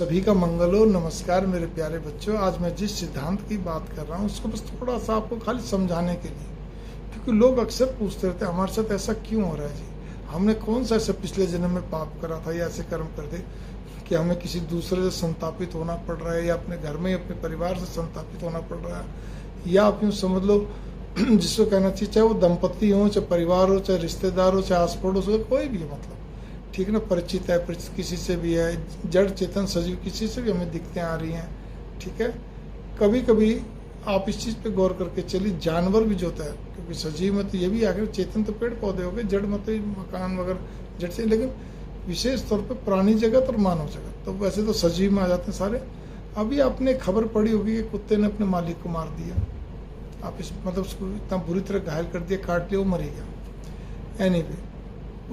सभी का मंगल हो। नमस्कार मेरे प्यारे बच्चों। आज मैं जिस सिद्धांत की बात कर रहा हूँ उसको बस थोड़ा सा आपको खाली समझाने के लिए, क्योंकि लोग अक्सर पूछते रहते हैं हमारे साथ ऐसा क्यों हो रहा है जी, हमने कौन सा ऐसा पिछले जन्म में पाप करा था या ऐसे कर्म कर दे कि हमें किसी दूसरे से संतापित होना पड़ रहा है, या अपने घर में अपने परिवार से संतापित होना पड़ रहा है, या आप यूँ समझ लो जिसको कहना चाहिए, चाहे वो दंपति हो, चाहे परिवार हो, चाहे रिश्तेदार हो, चाहे आस पड़ोस हो, कोई भी हो, मतलब ठीक है ना, परिचित है, परिचित किसी से भी है, जड़ चेतन सजीव किसी से भी हमें दिक्कतें आ रही हैं। ठीक है, कभी कभी आप इस चीज़ पे गौर करके चलिए, जानवर भी जो होता है, क्योंकि सजीव में तो ये भी आखिर चेतन तो पेड़ पौधे हो गए, जड़ में तो मकान वगैरह जड़ से, लेकिन विशेष तौर पे प्राणी जगत और मानव जगत, तो वैसे तो सजीव में आ जाते हैं सारे। अभी आपने खबर पड़ी होगी कि कुत्ते ने अपने मालिक को मार दिया, आप इस मतलब उसको इतना बुरी तरह घायल कर दिया, काट लिया, वो मर गया। एनीवे,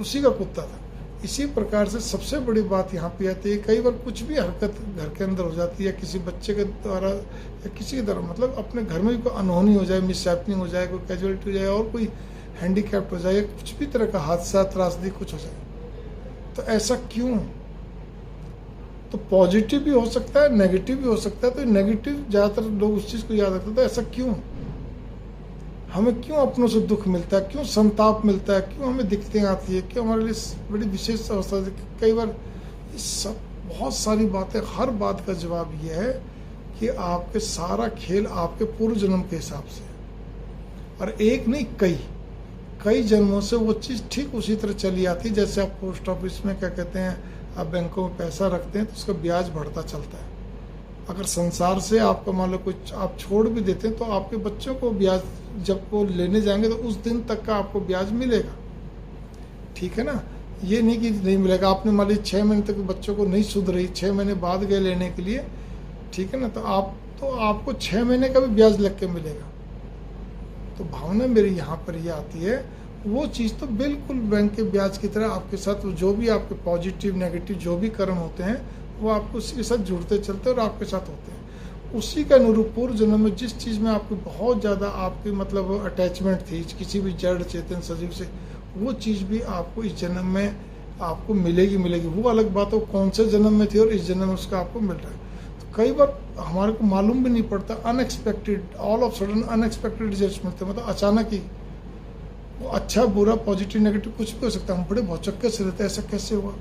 उसी का कुत्ता था। इसी प्रकार से सबसे बड़ी बात यहाँ पे आती है, कई बार कुछ भी हरकत घर के अंदर हो जाती है, किसी बच्चे के द्वारा या किसी के द्वारा, मतलब अपने घर में भी कोई अनहोनी हो जाए, मिसहैपनिंग हो जाए, कोई कैजुअलिटी हो जाए, और कोई हैंडीकैप्ट हो जाए, कुछ भी तरह का हादसा त्रासदी कुछ हो जाए, तो ऐसा क्यों? तो पॉजिटिव भी हो सकता है, नेगेटिव भी हो सकता है। तो नेगेटिव ज़्यादातर लोग उस चीज़ को याद रखते हैं, तो ऐसा क्यों? हमें क्यों अपनों से दुख मिलता है, क्यों संताप मिलता है, क्यों हमें दिक्कतें आती है, क्यों हमारे लिए बड़ी विशेष अवस्था। कई बार ये सब बहुत सारी बातें, हर बात का जवाब ये है कि आपके सारा खेल आपके पूर्व जन्म के हिसाब से, और एक नहीं कई जन्मों से वो चीज़ ठीक उसी तरह चली आती है। जैसे आप पोस्ट ऑफिस में क्या कहते हैं, आप बैंकों में पैसा रखते हैं तो उसका ब्याज बढ़ता चलता है। अगर संसार से आपका मान लो कुछ आप छोड़ भी देते हैं तो आपके बच्चों को ब्याज जब वो लेने जाएंगे तो उस दिन तक का आपको ब्याज मिलेगा। ठीक है ना, ये नहीं कि नहीं मिलेगा। आपने मान लीजिए 6 महीने तक बच्चों को नहीं सुध रही, 6 महीने बाद गए लेने के लिए, ठीक है ना, तो आपको 6 महीने का भी ब्याज लग के मिलेगा। तो भावना मेरी यहाँ पर ये आती है, वो चीज़ तो बिल्कुल बैंक के ब्याज की तरह आपके साथ जो भी आपके पॉजिटिव नेगेटिव जो भी कर्म होते हैं वो आपको उसी के साथ जुड़ते चलते और आपके साथ होते हैं। उसी का अनुरूप पूर्व जन्म में जिस चीज़ में आपकी बहुत ज़्यादा आपकी मतलब अटैचमेंट थी किसी भी जड़ चेतन सजीव से, वो चीज़ भी आपको इस जन्म में आपको मिलेगी। वो अलग बात हो कौन से जन्म में थी और इस जन्म में उसका आपको मिल रहा है। तो कई बार हमारे को मालूम भी नहीं पड़ता, unexpected, all of sudden unexpected result मिलते हैं, मतलब अचानक ही वो अच्छा बुरा पॉजिटिव नेगेटिव कुछ भी हो सकता है। हम बड़े भौचक्के से रहते हैं, ऐसा कैसे हुआ।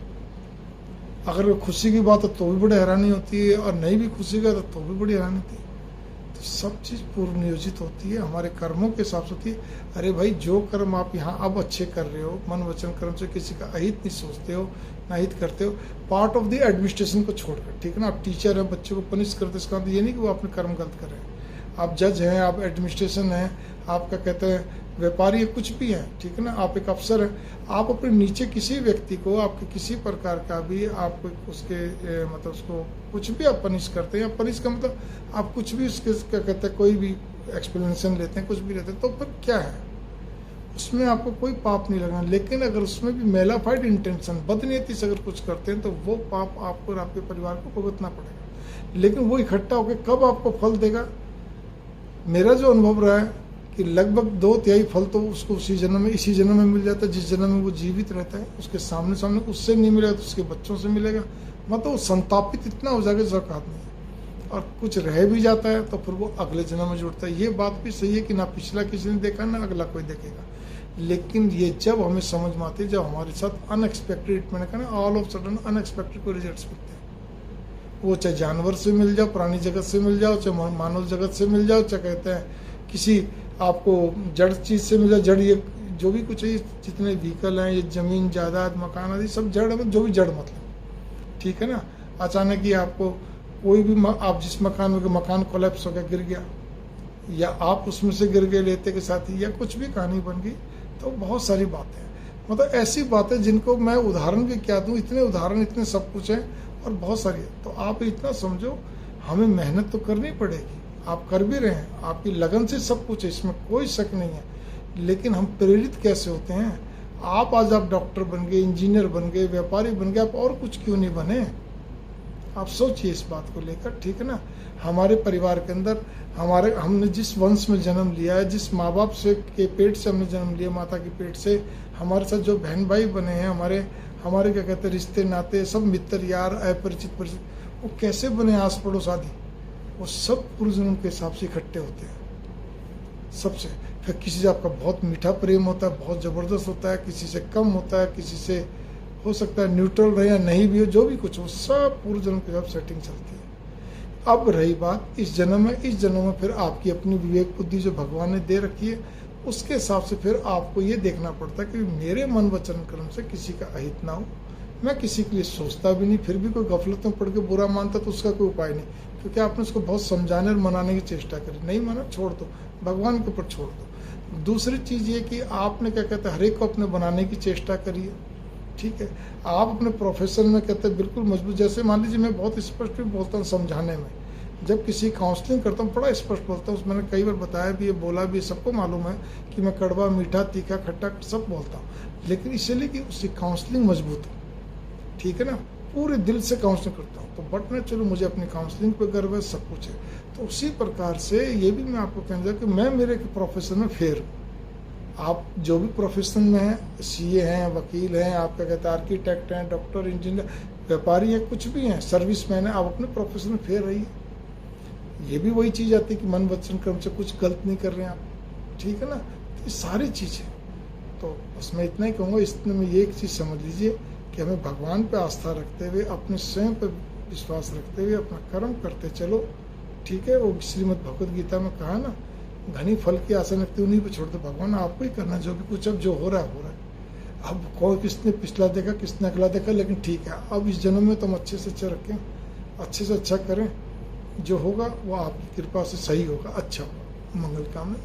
अगर खुशी की बात हो तो भी बड़ी हैरानी होती है, और नहीं भी खुशी का तो भी बड़ी हैरानी होती है। तो सब चीज़ पूर्व नियोजित होती है, हमारे कर्मों के हिसाब से होती है। अरे भाई, जो कर्म आप यहाँ अब अच्छे कर रहे हो, मन वचन कर्म से किसी का अहित नहीं सोचते हो, ना हित करते हो, पार्ट ऑफ द एडमिनिस्ट्रेशन को छोड़कर, ठीक है ना, आप टीचर हैं, बच्चों को पनिश करते, इसका मतलब ये नहीं कि वो अपने कर्म गलत कर रहे हैं। आप जज हैं, आप एडमिनिस्ट्रेशन हैं, आपका कहते हैं व्यापारी है, कुछ भी है, ठीक है ना, आप एक अफसर हैं, आप अपने नीचे किसी व्यक्ति को आपके किसी प्रकार का भी आप उसके मतलब उसको कुछ भी आप पनिश करते हैं, या पनिश का मतलब आप कुछ भी उसके क्या कहते हैं कोई भी एक्सप्लेनेशन लेते हैं, कुछ भी लेते हैं, तो फिर क्या है, उसमें आपको कोई पाप नहीं लगना। लेकिन अगर उसमें भी मेलाफाइड इंटेंशन, बदनीयती से अगर कुछ करते हैं तो वो पाप आपको और आपके परिवार को भुगतना पड़ेगा। लेकिन वो इकट्ठा होकर कब आपको फल देगा, मेरा जो अनुभव रहा है कि लगभग 2/3 फल तो उसको इसी जन्म में मिल जाता है, जिस जन्म में वो जीवित रहता है। उसके सामने उससे नहीं मिलेगा तो उसके बच्चों से मिलेगा, मतलब वो संतापित इतना हो जाएगा जो औकात नहीं है। और कुछ रह भी जाता है तो फिर वो अगले जन्म में जुड़ता है। ये बात भी सही है कि ना पिछला किसी ने देखा ना अगला कोई देखेगा। लेकिन ये जब हमें समझ में आती है, जब हमारे साथ अनएक्सपेक्टेड, मैंने कहा ना, ऑल ऑफ सडन अनएक्सपेक्टेड कोई रिजल्ट मिलते हैं, वो चाहे जानवर से मिल जाओ, प्राणी जगत से मिल जाओ, चाहे मानव जगत से मिल जाओ, चाहे कहते हैं किसी आपको जड़ चीज़ से मिला, जड़ ये जो भी कुछ है, जितने व्हीकल हैं, ये जमीन जायदाद मकान आदि सब जड़ है, जो भी जड़ मतलब, ठीक है ना। अचानक ही आपको कोई भी आप जिस मकान में मकान कोलैप्स हो गया, गिर गया, या आप उसमें से गिर गए लेते के साथ ही, या कुछ भी कहानी बन गई, तो बहुत सारी बातें हैं। मतलब ऐसी बातें जिनको मैं उदाहरण भी क्या दूँ, इतने उदाहरण, इतने सब कुछ है और बहुत सारी है। तो आप इतना समझो, हमें मेहनत तो करनी पड़ेगी, आप कर भी रहे हैं, आपकी लगन से सब कुछ है, इसमें कोई शक नहीं है। लेकिन हम प्रेरित कैसे होते हैं? आज आप डॉक्टर बन गए, इंजीनियर बन गए, व्यापारी बन गए, आप और कुछ क्यों नहीं बने? आप सोचिए इस बात को लेकर, ठीक है ना। हमारे परिवार के अंदर हमने जिस वंश में जन्म लिया है, जिस माँ बाप से के पेट से हमने जन्म लिया, माता के पेट से, हमारे साथ जो बहन भाई बने हैं, हमारे क्या कहते हैं रिश्ते नाते, सब मित्र यार अपरिचित परिचित, वो कैसे बने आस पड़ोस आदि, वो सब पूर्व जन्म के हिसाब से इकट्ठे होते हैं सबसे। फिर किसी से आपका बहुत मीठा प्रेम होता है, बहुत ज़बरदस्त होता है, किसी से कम होता है, किसी से हो सकता है न्यूट्रल रहे या नहीं भी हो, जो भी कुछ हो, सब पूर्व जन्म के हिसाब सेटिंग चलती है। अब रही बात इस जन्म में, इस जन्म में फिर आपकी अपनी विवेक बुद्धि जो भगवान ने दे रखी है, उसके हिसाब से फिर आपको ये देखना पड़ता है कि मेरे मन वचन कर्म से किसी का अहित ना हो, मैं किसी के लिए सोचता भी नहीं, फिर भी कोई गफलत में पड़ के बुरा मानता तो उसका कोई उपाय नहीं, क्योंकि आपने उसको बहुत समझाने और मनाने की चेष्टा करी, नहीं माना छोड़ दो, भगवान के ऊपर छोड़ दो। दूसरी चीज़ ये कि आपने क्या कहते हैं हर एक को अपने बनाने की चेष्टा करिए, ठीक है। आप अपने प्रोफेशन में कहते हैं बिल्कुल मजबूत, जैसे मान लीजिए मैं बहुत स्पष्ट भी बोलता हूँ समझाने में, जब किसी काउंसलिंग करता हूँ बड़ा स्पष्ट बोलता हूँ, मैंने कई बार बताया भी, ये बोला भी, सबको मालूम है कि मैं कड़वा मीठा तीखा खट्टा सब बोलता हूँ, लेकिन इसलिए कि उसकी काउंसलिंग मजबूत हो, ठीक है ना, पूरे दिल से काउंसलिंग करता हूँ। तो बट ना चलो मुझे अपनी काउंसलिंग पे गर्व है, सब कुछ है। तो उसी प्रकार से ये भी मैं आपको कहना कि मैं मेरे प्रोफेशन में फेर हूँ। आप जो भी प्रोफेशन में हैं, सीए हैं, वकील हैं, आप क्या कहते हैं आर्किटेक्ट हैं, डॉक्टर, इंजीनियर, व्यापारी हैं, कुछ भी हैं, सर्विसमैन हैं, आप अपने प्रोफेशन में फेर रहिए। ये भी वही चीज़ आती है कि मन वचन कर्म से कुछ गलत नहीं कर रहे हैं आप, ठीक है ना। तो ये सारी चीज़ें, तो बस मैं इतना ही कहूँगा, इसमें में ये एक चीज़ समझ लीजिए कि हमें भगवान पे आस्था रखते हुए, अपने स्वयं पर विश्वास रखते हुए अपना कर्म करते चलो, ठीक है। वो श्रीमद् भगवद गीता में कहा ना, घनी फल की आशा रखते उन्हीं पर छोड़ दो, भगवान आपको ही करना जो भी कुछ, अब जो हो रहा है हो रहा है। अब कोई किसने पिछला देखा, किसने अगला देखा, लेकिन ठीक है, अब इस जन्म में तो हम अच्छे से अच्छा रखें, अच्छे से अच्छा करें, जो होगा वो आपकी कृपा से सही होगा, अच्छा होगा। मंगल कामना।